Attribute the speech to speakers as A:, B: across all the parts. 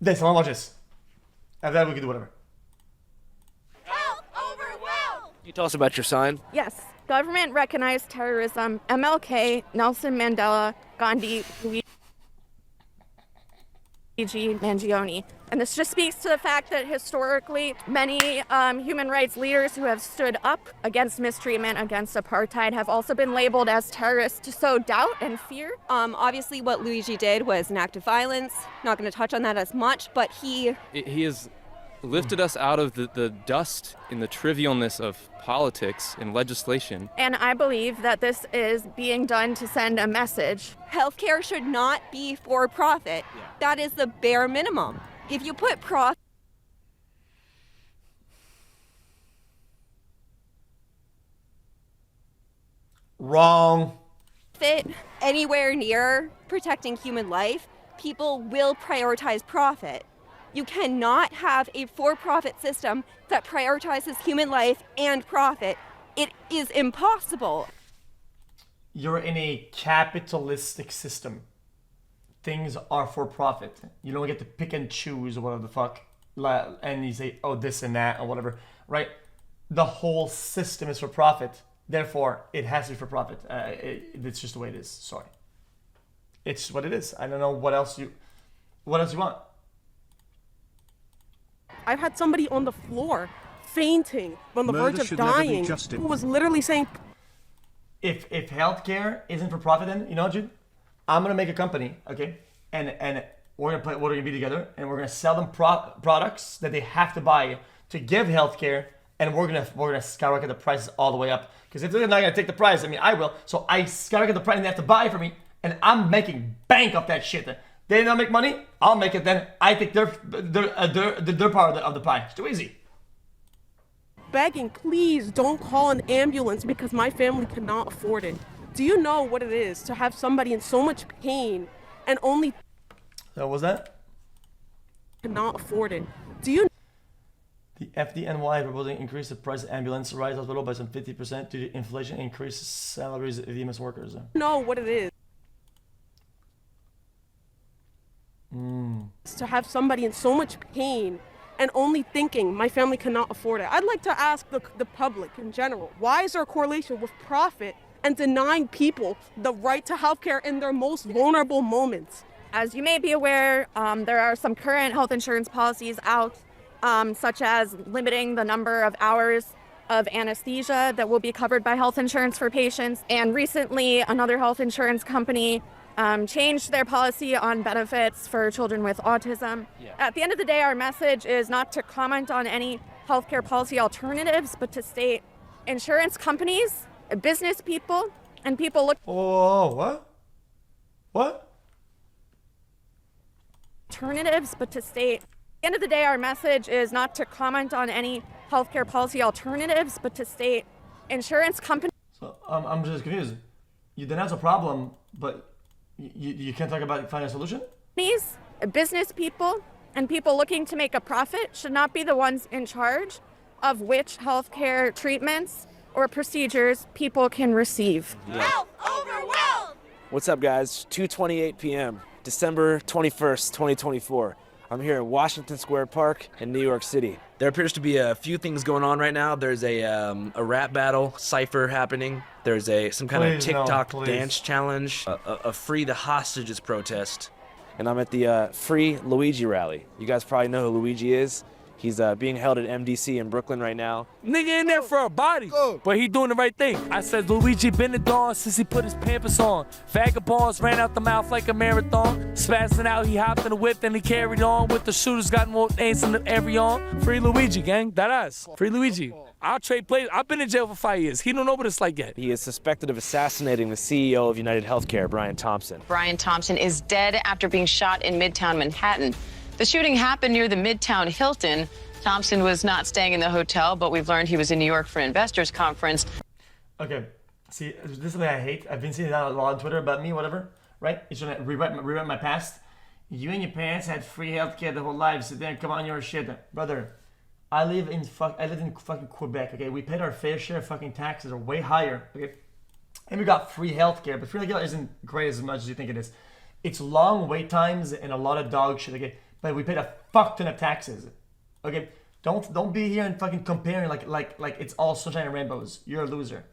A: This, I wanna watch this. After that, we can do whatever.
B: Health over wealth.
C: Can you tell us about your sign?
D: Yes. Government recognized terrorism. MLK, Nelson Mandela, Gandhi, Luigi Mangione. And this just speaks to the fact that historically, many human rights leaders who have stood up against mistreatment, against apartheid, have also been labeled as terrorists to sow doubt and fear.
E: Obviously, what Luigi did was an act of violence. Not going to touch on that as much, but he
F: has lifted us out of the dust and the trivialness of politics and legislation.
D: And I believe that this is being done to send a message.
E: Healthcare should not be for profit. Yeah. That is the bare minimum. If you put profit
A: Wrong.
E: anywhere near protecting human life, people will prioritize profit. You cannot have a for-profit system that prioritizes human life and profit. It is impossible.
A: You're in a capitalistic system. Things are for profit. You don't get to pick and choose or whatever the fuck. And you say, oh, this and that or whatever, right? The whole system is for profit. Therefore, it has to be for profit. It's just the way it is. Sorry. It's what it is. I don't know what else you want.
G: I've had somebody on the floor fainting on the verge of dying who was literally saying,
A: if healthcare isn't for profit, then you know what, dude? I'm gonna make a company, okay? And we're gonna be together, and we're gonna sell them products that they have to buy to give healthcare, and we're gonna skyrocket the prices all the way up. Because if they're not gonna take the price, I mean, I will. So I skyrocket the price, and they have to buy for me, and I'm making bank off that shit. They don't make money, I'll make it. Then I take their part of the pie. It's too easy.
G: begging, please don't call an ambulance because my family cannot afford it. Do you know what it is to have somebody in so much pain and only
A: So what was that?
G: cannot afford it? Do you
A: The FDNY proposing increase the price of ambulance rise hospital by some 50% due to inflation, increase salaries of EMS workers.
G: know what it is? To have somebody in so much pain and only thinking my family cannot afford it. I'd like to ask the public in general, why is there a correlation with profit and denying people the right to healthcare in their most vulnerable moments?
D: As you may be aware, there are some current health insurance policies out, such as limiting the number of hours of anesthesia that will be covered by health insurance for patients. And recently, another health insurance company changed their policy on benefits for children with autism. Yeah. At the end of the day, our message is not to comment on any healthcare policy alternatives, but to state insurance companies, business people, and people look.
A: Oh, what? What?
D: Alternatives, but to state. At the end of the day, our message is not to comment on any healthcare policy alternatives, but to state insurance companies.
A: So I'm just confused. You denounce a problem, but you can't talk about finding a solution?
D: Business people, and people looking to make a profit should not be the ones in charge of which healthcare treatments or procedures people can receive.
B: Yeah. Health over wealth!
C: What's up, guys? 2:28 p.m., December 21st, 2024. I'm here in Washington Square Park in New York City. There appears to be a few things going on right now. There's a rap battle cipher happening. There's some kind of TikTok dance challenge, a Free the Hostages protest. And I'm at the Free Luigi rally. You guys probably know who Luigi is. He's being held at MDC in Brooklyn right now.
H: Nigga in there for a body, but he doing the right thing. I said Luigi been the dawn since he put his Pampers on. Vagabonds ran out the mouth like a marathon. Spazzing out, he hopped in the whip, then he carried on with the shooters, got more ace in every arm. Free Luigi, gang, that us. Free Luigi. I'll trade plays. I've been in jail for 5 years. He don't know what it's like yet.
C: He is suspected of assassinating the CEO of United Healthcare, Brian Thompson.
I: Brian Thompson is dead after being shot in Midtown Manhattan. The shooting happened near the Midtown Hilton. Thompson was not staying in the hotel, but we've learned he was in New York for an investors conference.
A: Okay, see, this is something I hate. I've been seeing that a lot on Twitter about me, whatever, right? It's trying to rewrite my past. You and your parents had free healthcare the whole life, so then come on your shit. Brother, I live in fucking Quebec, okay? We paid our fair share of fucking taxes are way higher, okay? And we got free healthcare, but free healthcare isn't great as much as you think it is. It's long wait times and a lot of dog shit, okay? but we paid a fuck ton of taxes. Okay, don't be here and fucking comparing like it's all sunshine and rainbows. You're a loser.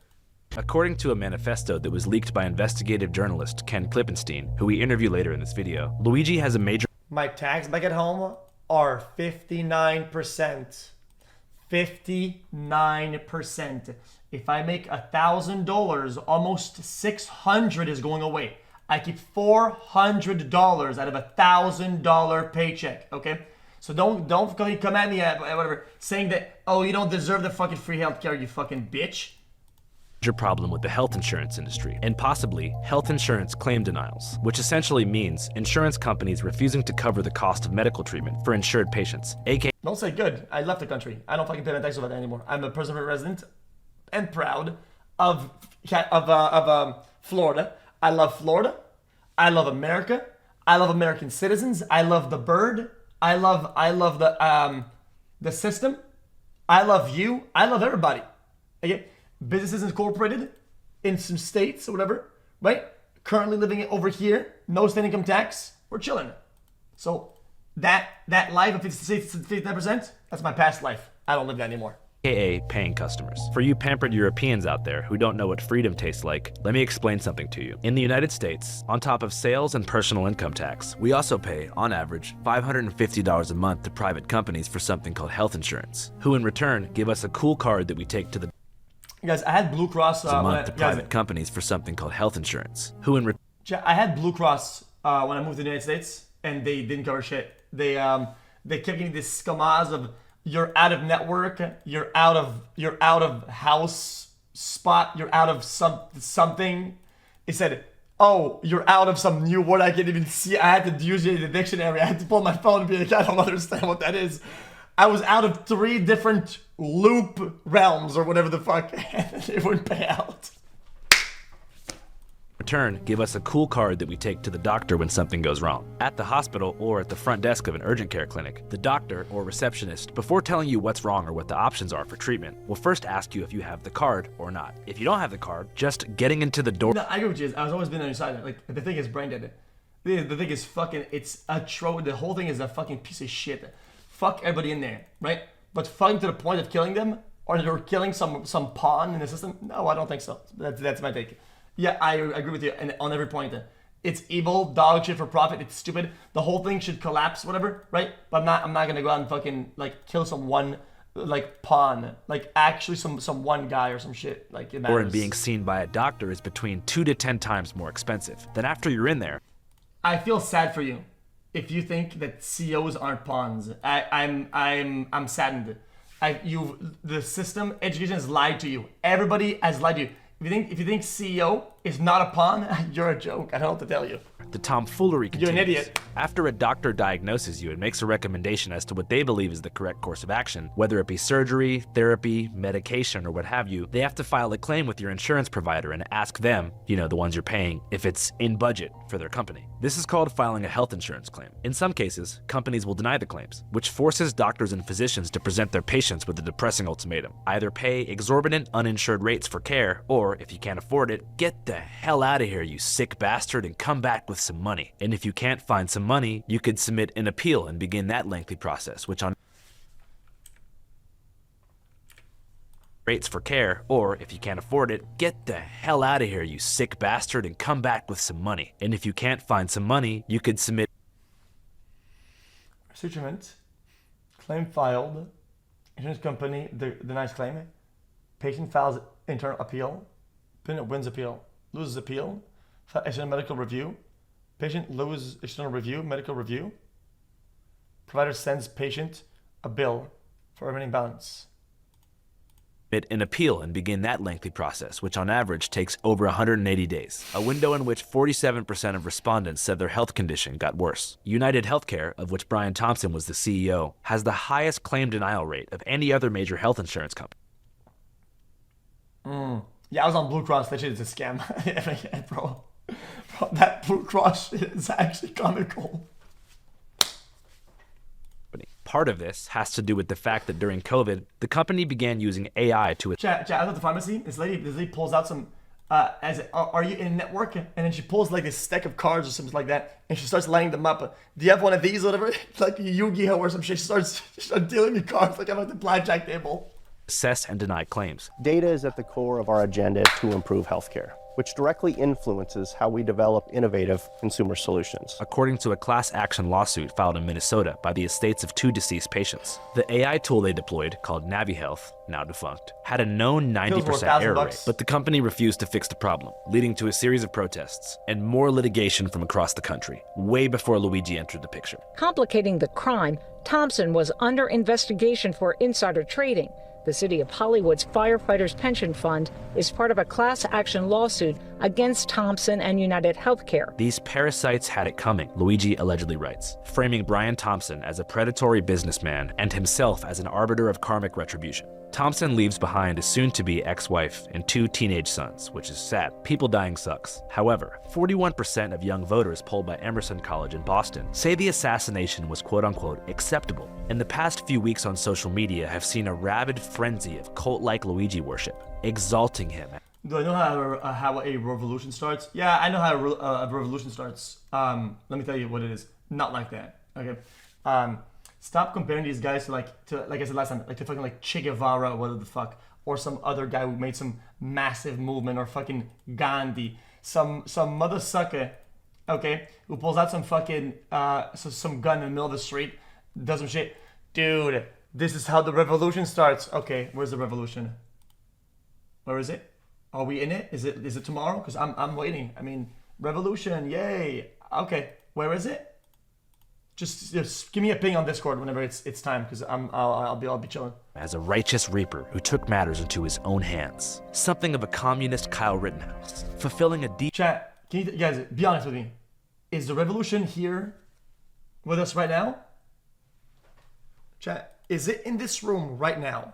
C: According to a manifesto that was leaked by investigative journalist Ken Klippenstein, who we interview later in this video, Luigi has a major...
A: My tax back at home are 59%. 59%. If I make $1,000, almost $600 is going away. I keep $400 out of $1,000 paycheck, okay? So don't come at me whatever saying that, oh, you don't deserve the fucking free healthcare, you fucking bitch.
C: Major problem with the health insurance industry, and possibly health insurance claim denials, which essentially means insurance companies refusing to cover the cost of medical treatment for insured patients, aka...
A: Don't say good. I left the country. I don't fucking pay my taxes over that anymore. I'm a permanent resident and proud of Florida. I love Florida. I love America. I love American citizens. I love the bird. I love the system. I love you. I love everybody. Okay? Businesses incorporated in some states or whatever, right? Currently living over here, no state income tax. We're chilling. So that life of 59%, that's my past life. I don't live that anymore.
C: AKA paying customers. For you pampered Europeans out there who don't know what freedom tastes like, let me explain something to you. In the United States, on top of sales and personal income tax, we also pay, on average, $550 a month to private companies for something called health insurance, who in return give us a cool card that we take to the...
A: Guys, I had Blue Cross
C: a month to private companies for something called health insurance, who in return...
A: I had Blue Cross when I moved to the United States, and they didn't cover shit. They kept giving this scamas of you're out of network, you're out of house spot, you're out of something. It said, oh, you're out of some new word I can't even see. I had to use it in the dictionary. I had to pull my phone and be like, I don't understand what that is. I was out of 3 different loop realms or whatever the fuck, and it wouldn't pay out.
C: Return, give us a cool card that we take to the doctor when something goes wrong. At the hospital or at the front desk of an urgent care clinic, the doctor or receptionist, before telling you what's wrong or what the options are for treatment, will first ask you if you have the card or not. If you don't have the card, just getting into the door...
A: No, I agree with you. I've always been on your side. Like, the thing is brain dead. The thing is fucking, it's a troll. The whole thing is a fucking piece of shit. Fuck everybody in there, right? But fucking to the point of killing them, or you're killing some pawn in the system? No, I don't think so. That's my take. Yeah, I agree with you on every point. It's evil, dog shit for profit. It's stupid. The whole thing should collapse, whatever, right? But I'm not gonna go out and fucking like kill some one like pawn, like actually some one guy or some shit. Like it matters.
C: Or in being seen by a doctor is between 2 to 10 times more expensive. Then after you're in there,
A: I feel sad for you if you think that CEOs aren't pawns. I'm saddened. The system, education has lied to you. Everybody has lied to you. If you think CEO is not a pawn, you're a joke. I don't know what to tell you.
C: The tomfoolery continues.
A: You're an idiot.
C: After a doctor diagnoses you and makes a recommendation as to what they believe is the correct course of action, whether it be surgery, therapy, medication, or what have you, they have to file a claim with your insurance provider and ask them, the ones you're paying, if it's in budget for their company. This is called filing a health insurance claim. In some cases, companies will deny the claims, which forces doctors and physicians to present their patients with a depressing ultimatum. Either pay exorbitant uninsured rates for care, or if you can't afford it, get the hell out of here, you sick bastard, and come back with some money. And if you can't find some money, you could submit an appeal and begin that lengthy process, which on rates for care, or if you can't afford it, get the hell out of here, you sick bastard, and come back with some money. And if you can't find some money, you could submit
A: Settlement, claim filed, insurance company denies claim, patient files internal appeal, patient wins appeal, loses appeal, file external medical review, patient loses external review, medical review, provider sends patient a bill for remaining balance.
C: An appeal and begin that lengthy process, which on average takes over 180 days, a window in which 47% of respondents said their health condition got worse. United Healthcare, of which Brian Thompson was the CEO, has the highest claim denial rate of any other major health insurance company.
A: Yeah, I was on Blue Cross. That shit is a scam. Yeah, bro, that Blue Cross shit is actually comical.
C: Part of this has to do with the fact that during COVID, the company began using AI to...
A: Chat, I was at the pharmacy. This lady pulls out some are you in a network? And then she pulls like this stack of cards or something like that, and she starts lining them up. Do you have one of these or whatever? It's like Yu-Gi-Oh or some shit. She starts dealing me cards like I'm at the blackjack table.
C: Assess and deny claims.
J: Data is at the core of our agenda to improve healthcare, which directly influences how we develop innovative consumer solutions.
C: According to a class action lawsuit filed in Minnesota by the estates of 2 deceased patients, the AI tool they deployed, called NaviHealth, now defunct, had a known 90% error rate, but the company refused to fix the problem, leading to a series of protests and more litigation from across the country, way before Luigi entered the picture.
K: Complicating the crime, Thompson was under investigation for insider trading. The city of Hollywood's Firefighters Pension Fund is part of a class action lawsuit against Thompson and United Healthcare.
C: These parasites had it coming, Luigi allegedly writes, framing Brian Thompson as a predatory businessman and himself as an arbiter of karmic retribution. Thompson leaves behind a soon-to-be ex-wife and 2 teenage sons, which is sad. People dying sucks. However, 41% of young voters polled by Emerson College in Boston say the assassination was quote-unquote acceptable. And the past few weeks on social media have seen a rabid frenzy of cult-like Luigi worship, exalting him.
A: Do I know how a revolution starts? Yeah, I know how a revolution starts. Let me tell you what it is. Not like that. Okay. Stop comparing these guys to like I said last time, like to fucking like Che Guevara or whatever the fuck, or some other guy who made some massive movement, or fucking Gandhi, some mother sucker, okay, who pulls out some fucking some gun in the middle of the street, does some shit. Dude, this is how the revolution starts. Okay, where's the revolution? Where is it? Are we in it? Is it tomorrow? Because I'm waiting. I mean, revolution, yay. Okay, where is it? Just give me a ping on Discord whenever it's time, because I'll be chilling.
C: As a righteous reaper who took matters into his own hands, something of a communist Kyle Rittenhouse, fulfilling a deep.
A: Chat, can you guys be honest with me? Is the revolution here with us right now? Chat, is it in this room right now?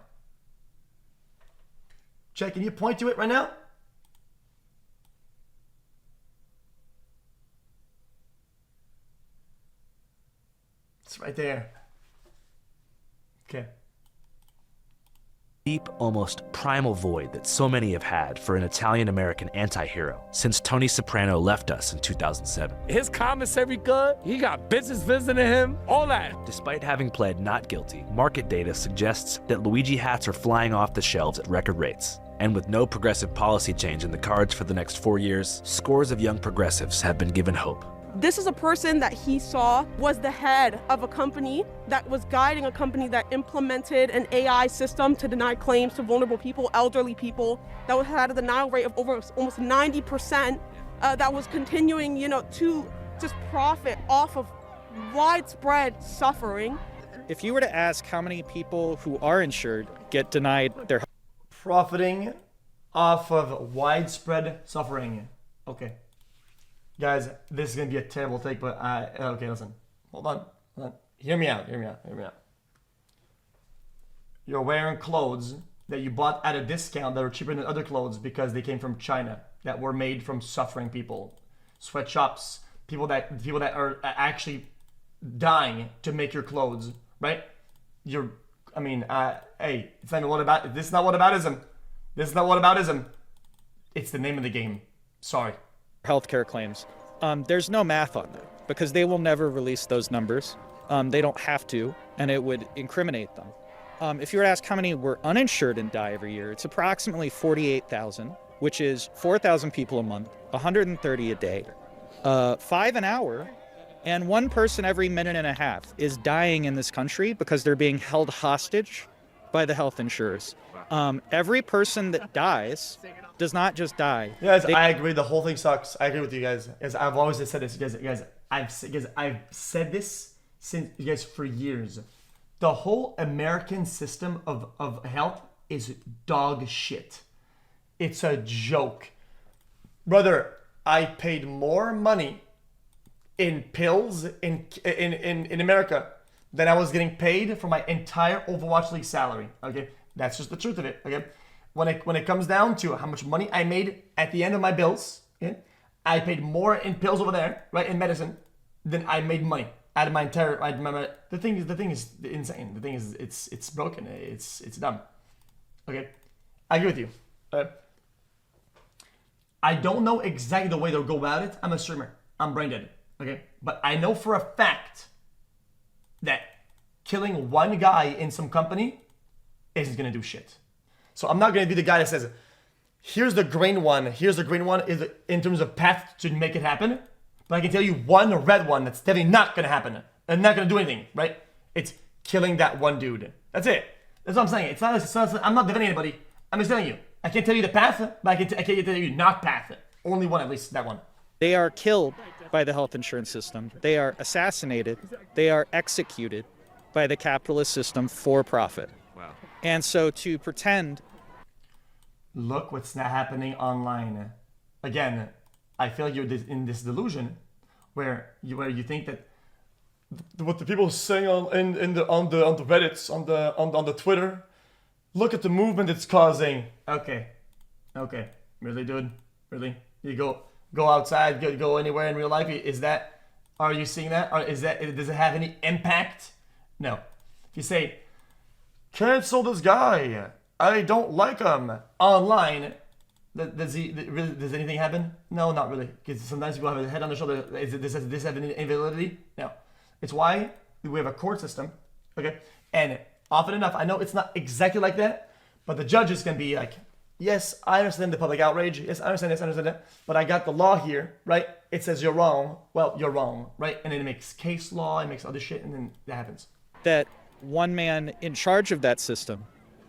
A: Chat, can you point to it right now? It's right there. Okay.
C: Deep, almost primal void that so many have had for an Italian-American anti-hero since Tony Soprano left us in 2007.
H: His commissary good, he got bitches visiting him, all that.
C: Despite having pled not guilty, market data suggests that Luigi hats are flying off the shelves at record rates. And with no progressive policy change in the cards for the next 4 years, scores of young progressives have been given hope.
G: This is a person that he saw was the head of a company that was guiding a company that implemented an AI system to deny claims to vulnerable people, elderly people, that had a denial rate of over almost 90%, that was continuing, to just profit off of widespread suffering.
L: If you were to ask how many people who are insured get denied their
A: profiting off of widespread suffering. Okay. Guys, this is going to be a terrible take, but okay, listen. Hold on. Hear me out. You're wearing clothes that you bought at a discount that are cheaper than other clothes because they came from China, that were made from suffering people. Sweatshops, people that are actually dying to make your clothes, right? Hey, it's not what about. This is not whataboutism. It's the name of the game. Sorry.
L: healthcare claims. There's no math on that because they will never release those numbers. They don't have to, and it would incriminate them. If you were to ask how many were uninsured and die every year, it's approximately 48,000, which is 4,000 people a month, 130 a day, 5 an hour, and 1 person every minute and a half is dying in this country because they're being held hostage by the health insurers. Every person that dies does not just die.
A: Yes, I agree. The whole thing sucks. I agree with you guys. As I've always said this, I've said this since you guys for years. The whole American system of health is dog shit. It's a joke. Brother, I paid more money in pills in America than I was getting paid for my entire Overwatch League salary. Okay? That's just the truth of it. Okay? When it comes down to how much money I made at the end of my bills, okay, I paid more in pills over there, right, in medicine, than I made money out of my entire. The thing is insane. The thing is, it's broken. It's dumb. Okay, I agree with you. I don't know exactly the way they'll go about it. I'm a streamer. I'm brain dead. Okay? But I know for a fact that killing one guy in some company isn't going to do shit. So I'm not going to be the guy that says, here's the green one is in terms of path to make it happen. But I can tell you one red one that's definitely not going to happen and not going to do anything, right? It's killing that one dude. That's it. That's what I'm saying. It's not I'm not defending anybody. I'm just telling you. I can't tell you the path, but I can't tell you not path. Only one, at least, that one.
L: They are killed by the health insurance system. They are assassinated. They are executed by the capitalist system for profit.
F: Wow.
L: And so to pretend...
A: Look what's not happening online. Again, I feel you're in this delusion where you think that what the people are saying on the Reddits, on the Twitter, look at the movement it's causing. Okay, really, dude, really? You go outside, go anywhere in real life. Are you seeing that? Or does it have any impact? No. If you say, cancel this guy, I don't like him online, does anything happen? No, not really. Because sometimes people have a head on their shoulder. Does this have any invalidity? No. It's why we have a court system, okay? And often enough, I know it's not exactly like that, but the judges can be like, yes, I understand the public outrage. Yes, I understand this, I understand that. But I got the law here, right? It says you're wrong. Well, you're wrong, right? And then it makes case law, it makes other shit, and then that happens.
L: That one man in charge of that system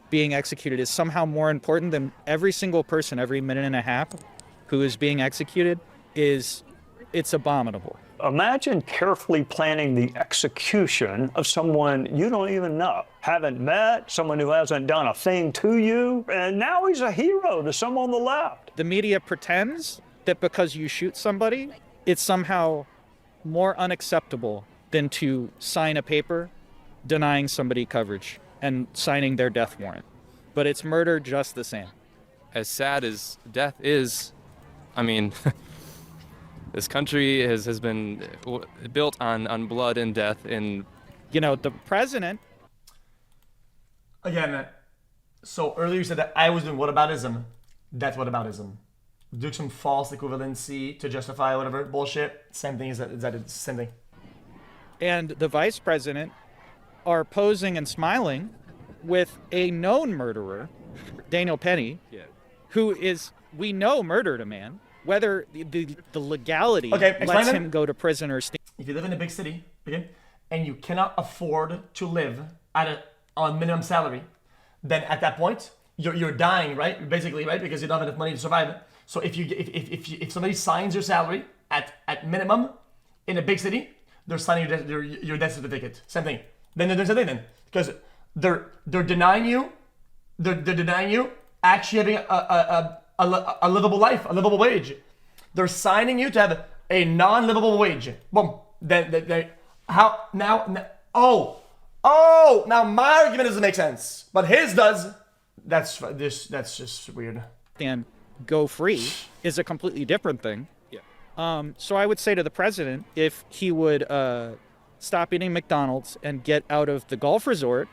L: being executed is somehow more important than every single person every minute and a half who is being executed it's abominable.
M: Imagine carefully planning the execution of someone you don't even know, haven't met, someone who hasn't done a thing to you, and now he's a hero to some on the left.
L: The media pretends that because you shoot somebody, it's somehow more unacceptable than to sign a paper denying somebody coverage and signing their death warrant. But it's murder just the same.
F: As sad as death is, I mean, this country has been built on blood and death. And
L: the president.
A: Again, so earlier you said that I was doing whataboutism. That's whataboutism. Do some false equivalency to justify whatever bullshit. Same thing. Is that same thing?
L: And the vice president are posing and smiling with a known murderer, Daniel Penny, who is, we know, murdered a man. Whether the legality lets him go to prison or stay.
A: If you live in a big city, okay, and you cannot afford to live on minimum salary, then at that point you're dying, right? Basically, right? Because you don't have enough money to survive. So if somebody signs your salary at minimum in a big city, they're signing your death certificate. Same thing. Then there's a thing then, because they're denying you actually having a livable life, a livable wage. They're signing you to have a non-livable wage. Boom. Now my argument doesn't make sense, but his does. That's just weird.
L: And go free is a completely different thing. Yeah. So I would say to the president, if he would stop eating McDonald's and get out of the golf resort,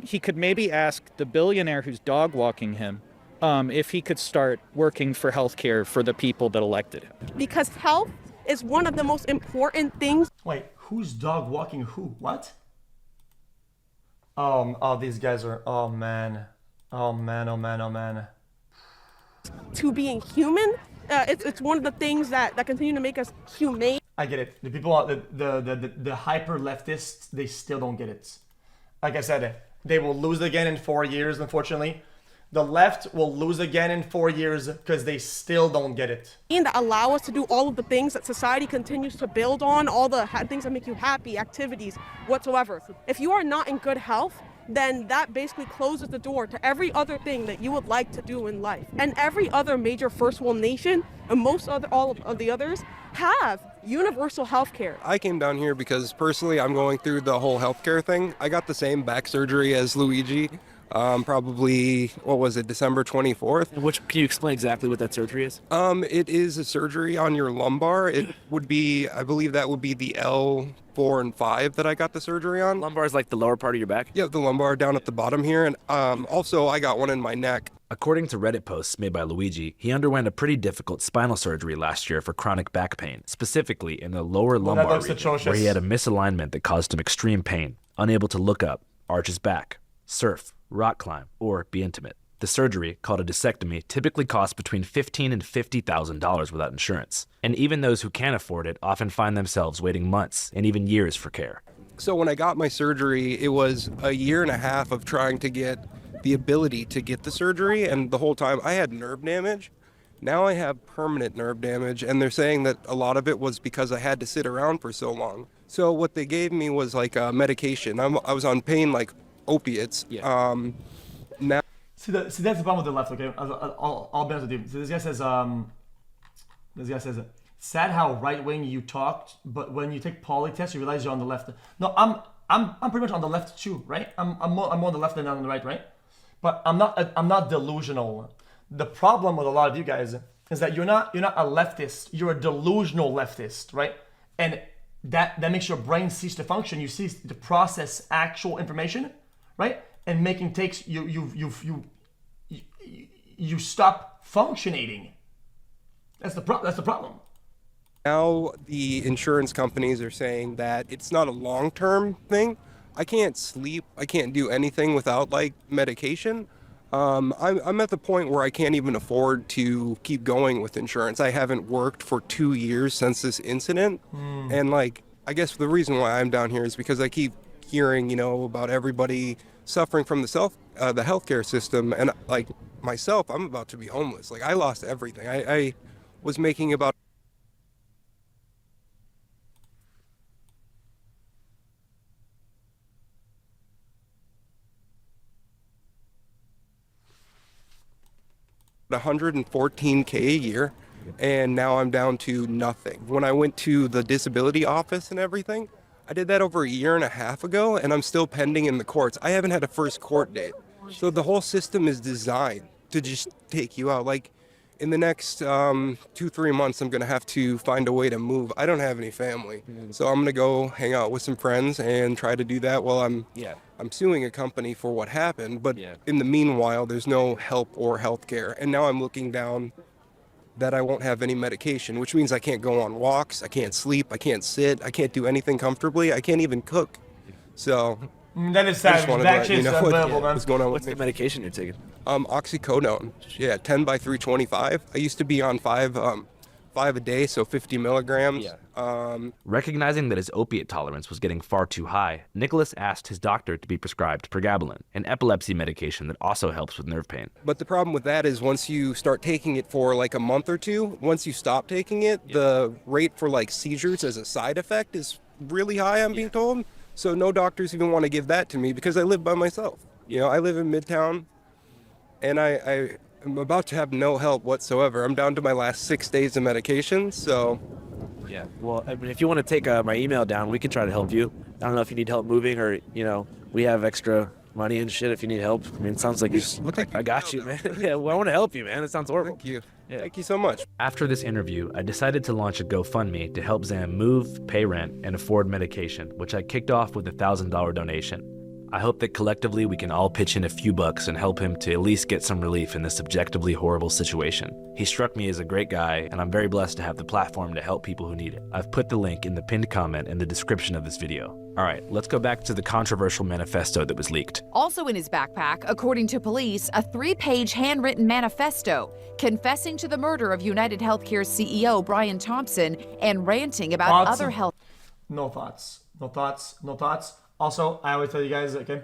L: he could maybe ask the billionaire who's dog walking him if he could start working for healthcare for the people that elected him.
G: Because health is one of the most important things.
A: Wait, who's dog walking who? What? Oh, these guys are, oh man.
G: To being human, it's one of the things that continue to make us humane.
A: I get it. The people, the hyper leftists, they still don't get it. Like I said, they will lose again in 4 years, unfortunately. The left will lose again in 4 years because they still don't get it.
G: And that allow us to do all of the things that society continues to build on, all the things that make you happy, activities, whatsoever. If you are not in good health, then that basically closes the door to every other thing that you would like to do in life. And every other major first world nation, and all of the others, have universal health care.
N: I came down here because personally I'm going through the whole healthcare thing. I got the same back surgery as Luigi. Probably, what was it, December 24th.
C: And can you explain exactly what that surgery is?
N: It is a surgery on your lumbar. It would be, I believe that would be the L4 and 5 that I got the surgery on.
C: Lumbar is like the lower part of your back?
N: Yeah, the lumbar down at the bottom here. And also I got one in my neck.
C: According to Reddit posts made by Luigi, he underwent a pretty difficult spinal surgery last year for chronic back pain, specifically in the lower lumbar region, where he had a misalignment that caused him extreme pain, unable to look up, arch his back, surf, rock climb, or be intimate. The surgery, called a discectomy, typically costs between $15,000 and $50,000 without insurance. And even those who can afford it often find themselves waiting months and even years for care.
N: So when I got my surgery, it was a year and a half of trying to get the ability to get the surgery, and the whole time I had nerve damage. Now I have permanent nerve damage, and they're saying that a lot of it was because I had to sit around for so long. So what they gave me was like a medication. I was on pain like opiates.
C: Yeah.
N: Now.
A: See, that's the problem with the left. Okay, I'll be honest with you. So this guy says, sad how right wing you talked, but when you take poly test, you realize you're on the left. No, I'm pretty much on the left too, right? I'm more on the left than on the right? But I'm not delusional. The problem with a lot of you guys is that you're not a leftist. You're a delusional leftist, right? And that makes your brain cease to function. You cease to process actual information, right? And making takes you stop functioning. That's the problem.
N: Now the insurance companies are saying that it's not a long-term thing. I can't sleep. I can't do anything without like medication. I'm at the point where I can't even afford to keep going with insurance. I haven't worked for 2 years since this incident. And like, I guess the reason why I'm down here is because I keep hearing, about everybody suffering from the healthcare system. And like myself, I'm about to be homeless. Like I lost everything. I was making about $114K a year, and now I'm down to nothing. When I went to the disability office and everything, I did that over a year and a half ago, and I'm still pending in the courts. I haven't had a first court date. So the whole system is designed to just take you out. Like in the next 2-3 months, I'm gonna have to find a way to move. I don't have any family, so I'm gonna go hang out with some friends and try to do that while I'm suing a company for what happened. But in the meanwhile, there's no help or health care. And now I'm looking down that I won't have any medication, which means I can't go on walks, I can't sleep, I can't sit, I can't do anything comfortably, I can't even cook. So
A: that is sad. That shit's unbelievable, man.
N: What's going on
C: What's
N: with
C: the medication you're taking?
N: Oxycodone. Yeah, 10 by 325. I used to be on 5 a day, so 50 milligrams.
C: Recognizing that his opiate tolerance was getting far too high, Nicholas asked his doctor to be prescribed pregabalin, an epilepsy medication that also helps with nerve pain.
N: But the problem with that is once you start taking it for like a month or two, once you stop taking it, the rate for like seizures as a side effect is really high, I'm being told. So no doctors even want to give that to me because I live by myself. I live in Midtown, and I'm about to have no help whatsoever. I'm down to my last 6 days of medication, so.
C: Yeah, well, I mean, if you want to take my email down, we can try to help you. I don't know if you need help moving or, we have extra money and shit if you need help. I mean, it sounds like I got you, man. Yeah, well, I want to help you, man. It sounds horrible.
N: Thank you.
C: Yeah.
N: Thank you so much.
C: After this interview, I decided to launch a GoFundMe to help Zam move, pay rent, and afford medication, which I kicked off with a $1,000 donation. I hope that collectively we can all pitch in a few bucks and help him to at least get some relief in this objectively horrible situation. He struck me as a great guy, and I'm very blessed to have the platform to help people who need it. I've put the link in the pinned comment in the description of this video. All right, let's go back to the controversial manifesto that was leaked.
O: Also in his backpack, according to police, a 3-page handwritten manifesto confessing to the murder of United Healthcare's CEO Brian Thompson and ranting about other health.
A: No thoughts. Also, I always tell you guys, okay,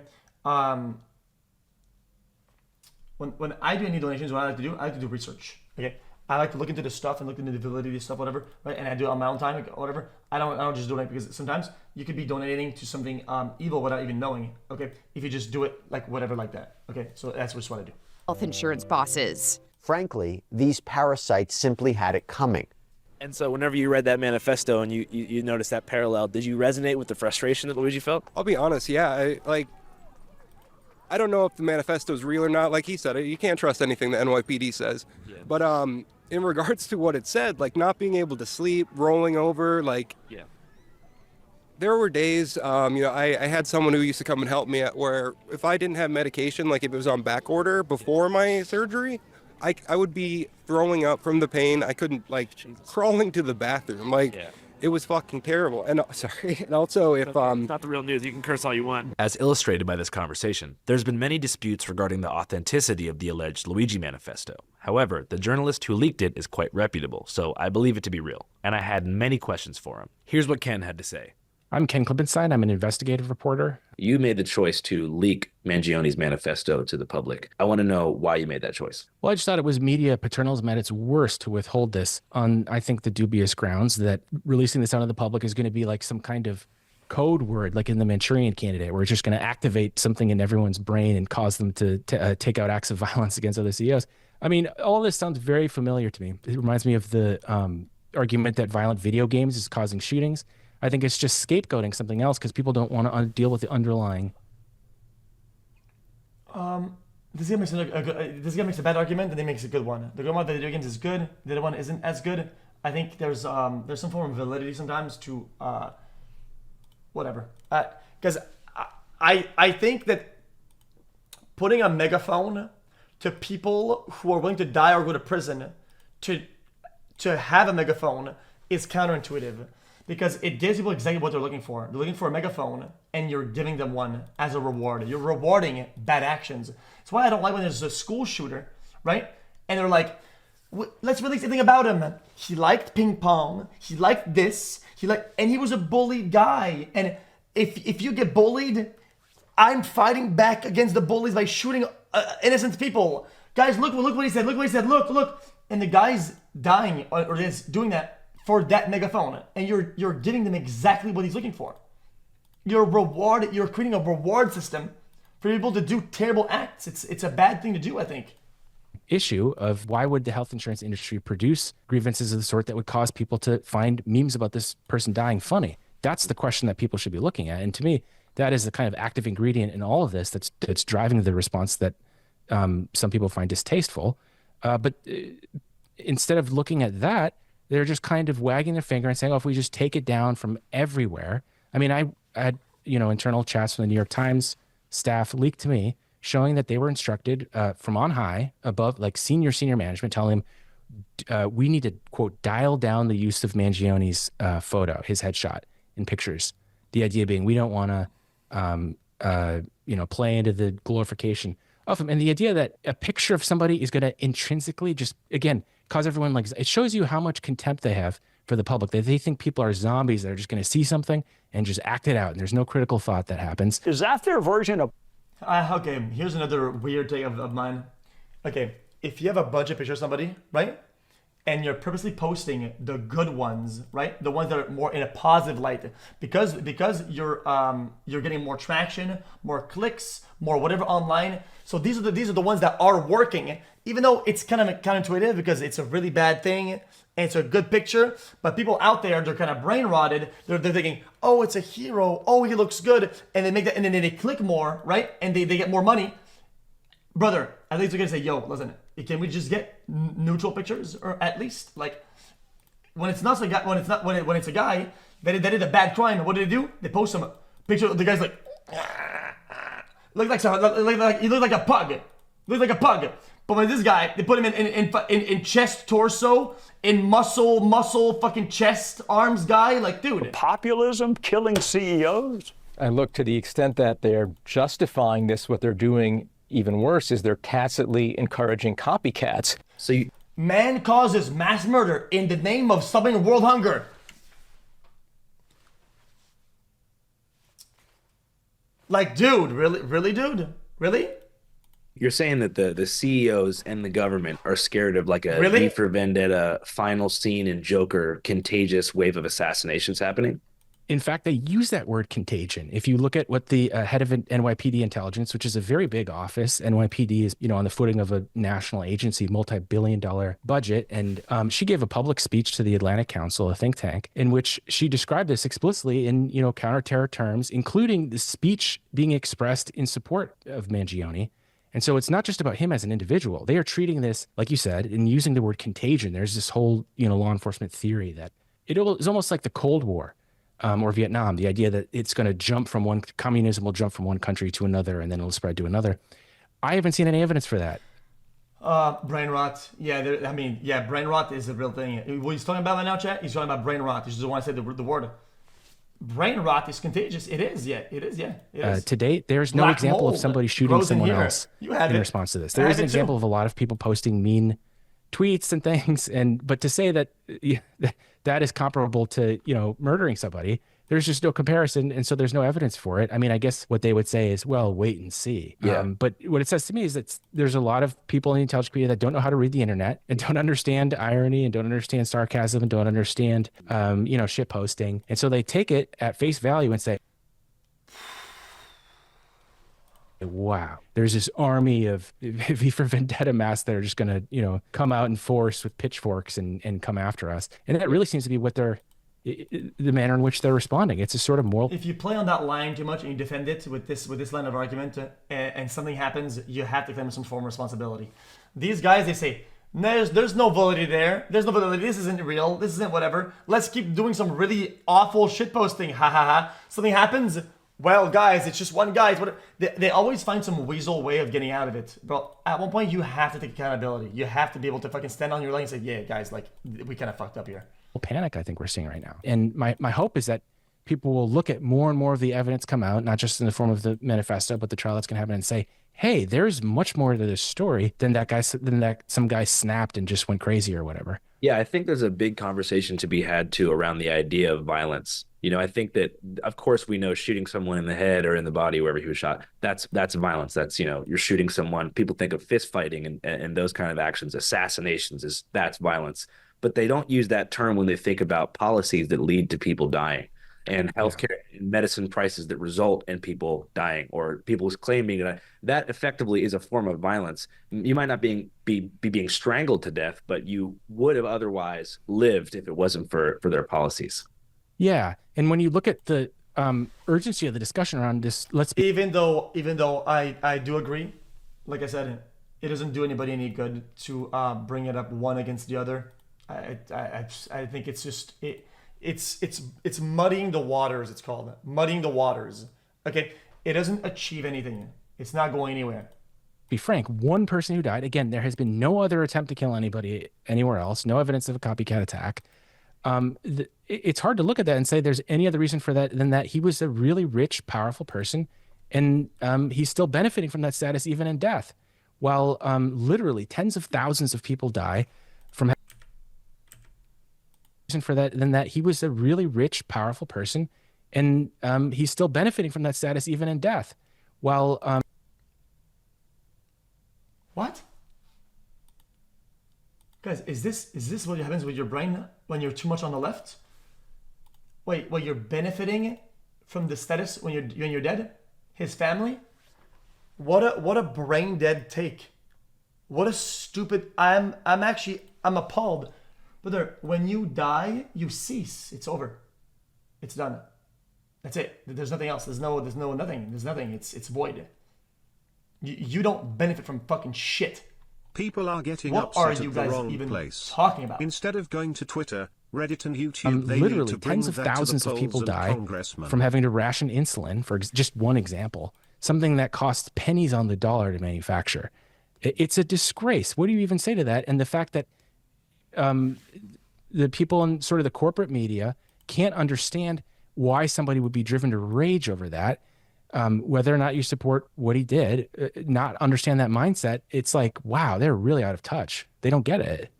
A: when I do any donations, what I like to do research, okay? I like to look into the stuff and look into the validity of stuff, whatever, right? And I do it on my own time, whatever. I don't just donate because sometimes you could be donating to something evil without even knowing, okay? If you just do it like whatever like that, okay? So that's just what I do.
O: Health insurance bosses.
P: Frankly, these parasites simply had it coming.
C: And so whenever you read that manifesto and you noticed that parallel, did you resonate with the frustration that Luigi felt?
N: I'll be honest, yeah. I don't know if the manifesto is real or not. Like he said, you can't trust anything the NYPD says. Yeah. But in regards to what it said, like not being able to sleep, rolling over, like there were days, I had someone who used to come and help me at where if I didn't have medication, like if it was on back order before my surgery, I would be throwing up from the pain. I couldn't, crawling to the bathroom. It was fucking terrible. And sorry. And also if...
C: It's not the real news. You can curse all you want. As illustrated by this conversation, there's been many disputes regarding the authenticity of the alleged Luigi manifesto. However, the journalist who leaked it is quite reputable, so I believe it to be real. And I had many questions for him. Here's what Ken had to say.
Q: I'm Ken Klippenstein. I'm an investigative reporter.
C: You made the choice to leak Mangione's manifesto to the public. I want to know why you made that choice.
Q: Well, I just thought it was media paternalism at its worst to withhold this on, I think, the dubious grounds that releasing this out to the public is going to be like some kind of code word, like in the Manchurian Candidate, where it's just going to activate something in everyone's brain and cause them to take out acts of violence against other CEOs. I mean, all this sounds very familiar to me. It reminds me of the argument that violent video games is causing shootings. I think it's just scapegoating something else because people don't want to deal with the underlying.
A: This guy makes a bad argument, and he makes a good one. The good one, the video games is good. The other one isn't as good. I think there's some form of validity sometimes to whatever. Because I think that putting a megaphone to people who are willing to die or go to prison to have a megaphone is counterintuitive. Because it gives people exactly what they're looking for. They're looking for a megaphone, and you're giving them one as a reward. You're rewarding bad actions. That's why I don't like when there's a school shooter, right? And they're like, let's release anything about him. He liked ping pong. He liked this. And he was a bullied guy. And if you get bullied, I'm fighting back against the bullies by shooting innocent people. Guys, look what he said. Look what he said. Look. And the guy's dying or is doing that for that megaphone, and you're giving them exactly what he's looking for. You're creating a reward system for people to do terrible acts. It's a bad thing to do, I think.
Q: Issue of why would the health insurance industry produce grievances of the sort that would cause people to find memes about this person dying funny? That's the question that people should be looking at. And to me, that is the kind of active ingredient in all of this that's driving the response that some people find distasteful. But instead of looking at that, they're just kind of wagging their finger and saying, oh, if we just take it down from everywhere. I mean, I had, internal chats from the New York Times staff leaked to me showing that they were instructed from on high above, like senior management, telling them we need to, quote, dial down the use of Mangione's photo, his headshot in pictures. The idea being we don't want to, play into the glorification of him. And the idea that a picture of somebody is going to intrinsically just, again, cause everyone it shows you how much contempt they have for the public, that they think people are zombies that are just going to see something and just act it out. And there's no critical thought that happens.
M: Is that their version of...
A: Okay, here's another weird take of mine. Okay, if you have a budget picture of somebody, right? And you're purposely posting the good ones, right? The ones that are more in a positive light, because you're getting more traction, more clicks, more whatever online. So these are the ones that are working, even though it's kind of counterintuitive because it's a really bad thing and it's a good picture. But people out there, they're kind of brain rotted. They're thinking, oh, it's a hero. Oh, he looks good, and they make that, and then they click more, right? And they get more money. Brother, at least you're gonna say, yo, listen, can we just get neutral pictures, or at least when it's not a guy, when it's a guy that did a bad crime, what do? They post some picture of the guy's like, he looked like a pug, But when this guy, they put him in chest, torso, in muscle, fucking chest, arms guy, like, dude.
M: Populism, killing CEOs.
R: And look, to the extent that they're justifying this, what they're doing even worse is they're tacitly encouraging copycats.
A: Man causes mass murder in the name of stopping world hunger. Like, dude, really, dude? Really?
C: You're saying that the CEOs and the government are scared of like a
A: Really?
C: V for Vendetta final scene in Joker, contagious wave of assassinations happening?
Q: In fact, they use that word contagion. If you look at what the head of NYPD intelligence, which is a very big office, NYPD is, on the footing of a national agency, multi-billion-dollar budget. And she gave a public speech to the Atlantic Council, a think tank, in which she described this explicitly in, counterterror terms, including the speech being expressed in support of Mangione. And so it's not just about him as an individual. They are treating this, like you said, and using the word contagion. There's this whole, law enforcement theory that it is almost like the Cold War. Or Vietnam, the idea that it's going to jump from communism will jump from one country to another and then it'll spread to another. I haven't seen any evidence for that.
A: Brain rot. Yeah, brain rot is a real thing. What he's talking about right now, chat, he's talking about brain rot. This is the one I said the word. Brain rot is contagious. It is.
Q: To date, there's no example of somebody shooting someone else in response to this. There is an example of a lot of people posting mean tweets and things, but to say that that is comparable to murdering somebody, there's just no comparison, and so there's no evidence for it. I mean, I guess what they would say is, well, wait and see.
C: Yeah.
Q: But what it says to me is that there's a lot of people in the intelligence community that don't know how to read the internet and don't understand irony and don't understand sarcasm and don't understand shit posting, and so they take it at face value and say, wow, there's this army of V for Vendetta masks that are just going to, come out in force with pitchforks and come after us. And that really seems to be what the manner in which they're responding. It's a sort of moral.
A: If you play on that line too much and you defend it with this line of argument and something happens, you have to claim some form of responsibility. These guys, they say, there's no validity there. There's no validity. This isn't real. This isn't whatever. Let's keep doing some really awful shit posting. Ha ha ha. Something happens. Well, guys, it's just one guy. They always find some weasel way of getting out of it. But at one point, you have to take accountability. You have to be able to fucking stand on your leg and say, yeah, guys, like, we kind of fucked up here.
Q: Panic, I think we're seeing right now. And my hope is that people will look at more and more of the evidence come out, not just in the form of the manifesto, but the trial that's going to happen, and say, hey, there's much more to this story than that some guy snapped and just went crazy or whatever.
C: Yeah, I think there's a big conversation to be had, too, around the idea of violence. I think that, of course, we know shooting someone in the head or in the body, wherever he was shot, that's violence. That's, you're shooting someone. People think of fist fighting and those kind of actions, assassinations, that's violence. But they don't use that term when they think about policies that lead to people dying and healthcare and medicine prices that result in people dying or people claiming that effectively is a form of violence. You might not be being strangled to death, but you would have otherwise lived if it wasn't for their policies.
Q: Yeah, and when you look at the urgency of the discussion around this,
A: even though I do agree, like I said, it doesn't do anybody any good to bring it up one against the other. I think it's just it's muddying the waters. It's called muddying the waters. Okay, it doesn't achieve anything. It's not going anywhere.
Q: Be frank, one person who died. Again, there has been no other attempt to kill anybody anywhere else. No evidence of a copycat attack. It's hard to look at that and say there's any other reason for that than that he was a really rich, powerful person, and he's still benefiting from that status even in death, while literally tens of thousands of people die from for that than that he was a really rich, powerful person, and he's still benefiting from that status even in death, while
A: what? Guys, is this what happens with your brain when you're too much on the left? Wait, you're benefiting from the status when you're dead? His family? What a brain dead take. What a stupid. I'm appalled. Brother, when you die, you cease. It's over. It's done. That's it. There's nothing else. There's nothing. There's nothing. It's void. You don't benefit from fucking shit.
S: People are getting
A: what
S: upset
A: are you
S: at the
A: guys
S: wrong
A: even
S: place.
A: Talking about?
S: Instead of going to Twitter, Reddit, and YouTube, they
Q: literally
S: need to bring
Q: tens of
S: that to the
Q: thousands of
S: polls
Q: people
S: and
Q: die
S: congressmen.
Q: from having to ration insulin, for just one example, something that costs pennies on the dollar to manufacture. It's a disgrace. What do you even say to that? And the fact that the people in sort of the corporate media can't understand why somebody would be driven to rage over that, whether or not you support what he did, not understand that mindset. It's like, wow, they're really out of touch. They don't get it.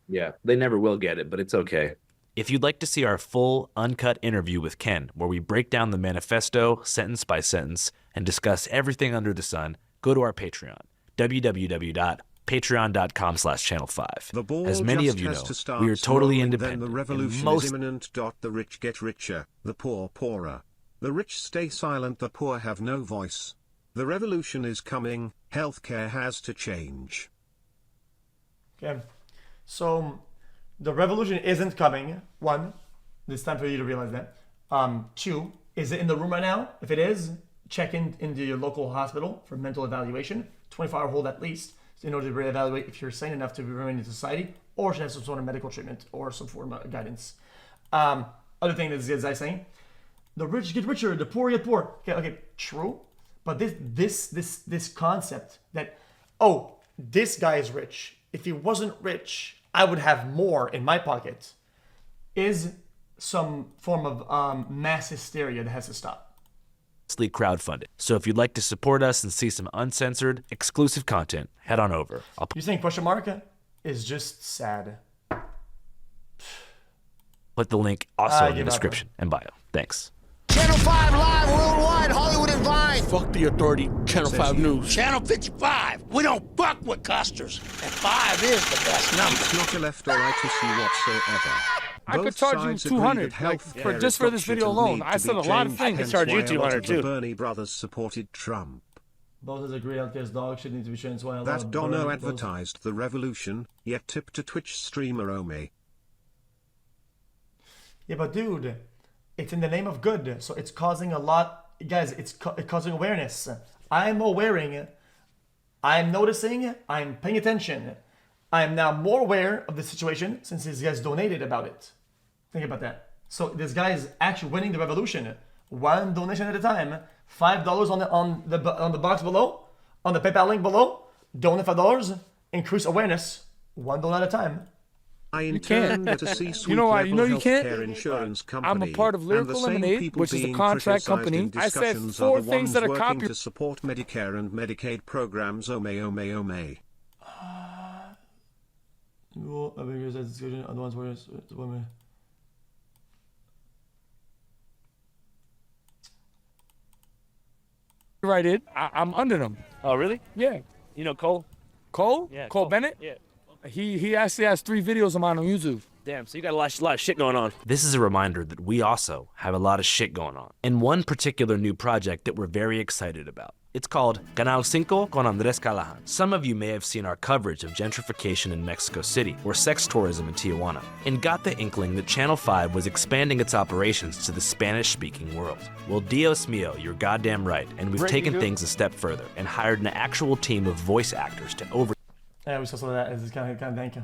C: Yeah, they never will get it, but it's okay.
T: If you'd like to see our full, uncut interview with Ken, where we break down the manifesto sentence by sentence and discuss everything under the sun, go to our Patreon, www.patreon.com/GoFundMe. Patreon.com/Channel5.
S: The ball
T: As many
S: just
T: of you
S: has
T: know,
S: to start
T: we are totally
S: small,
T: independent.
S: Then the revolution
T: and most
S: is imminent. The rich get richer, the poor poorer. The rich stay silent, the poor have no voice. The revolution is coming. Healthcare has to change.
A: Okay, so the revolution isn't coming. One, it's time for you to realize that. Two, is it in the room right now? If it is, check into your local hospital for mental evaluation, 24-hour hold at least, in order to reevaluate if you're sane enough to remain in society or should have some sort of medical treatment or some form of guidance. Other thing is, as I say, the rich get richer, the poor get poor. Okay, true, but this concept that, oh, this guy is rich. If he wasn't rich, I would have more in my pocket, is some form of mass hysteria that has to stop.
T: crowdfunded. So if you'd like to support us and see some uncensored, exclusive content, head on over.
A: You saying question mark is just sad.
T: Put the link also in the description and bio. Thanks.
U: Channel 5 live worldwide, Hollywood and Vine.
V: Fuck the authority, Channel 5 News.
U: Channel 55. We don't fuck with custers. And 5 is the best number.
S: It's not a left or right issue whatsoever.
H: I could charge you 200 for just for this video alone. I said a lot of things.
S: I charge you 200 too. The Bernie brothers supported Trump.
A: Both as agree healthcare's dog should need to be shown as well.
S: That Dono advertised the revolution, yet tip to Twitch streamer Omi.
A: Yeah, but dude, it's in the name of good, so it's causing a lot. Guys, it's causing awareness. I'm awareing. I'm noticing. I'm paying attention. I am now more aware of the situation since these guys donated about it. Think about that. So this guy is actually winning the revolution. One donation at a time. $5 on the box below, on the PayPal link below. Donate $5. Increase awareness. One donut at a time.
S: I intend to see
H: you know why? You know you can't.
S: Insurance company,
H: I'm a part of Lyrical Lemonade, which is a contract company. I said 4 things that are copyrighted
S: to support Medicare and Medicaid programs. Ome.
H: I'm under them.
C: Oh, really?
H: Yeah.
C: You know Cole?
H: Cole?
C: Yeah,
H: Cole Bennett?
C: Yeah.
H: He actually has 3 videos of mine on YouTube.
C: Damn, so you got a lot of shit going on. This is a reminder that we also have a lot of shit going on. And one particular new project that we're very excited about. It's called Canal 5 con Andres Callahan. Some of you may have seen our coverage of gentrification in Mexico City or sex tourism in Tijuana and got the inkling that Channel 5 was expanding its operations to the Spanish-speaking world. Well, Dios mío, you're goddamn right, and we've taken things a step further and hired an actual team of voice actors to over.
A: Yeah, we saw some of that. It's kind of thank you.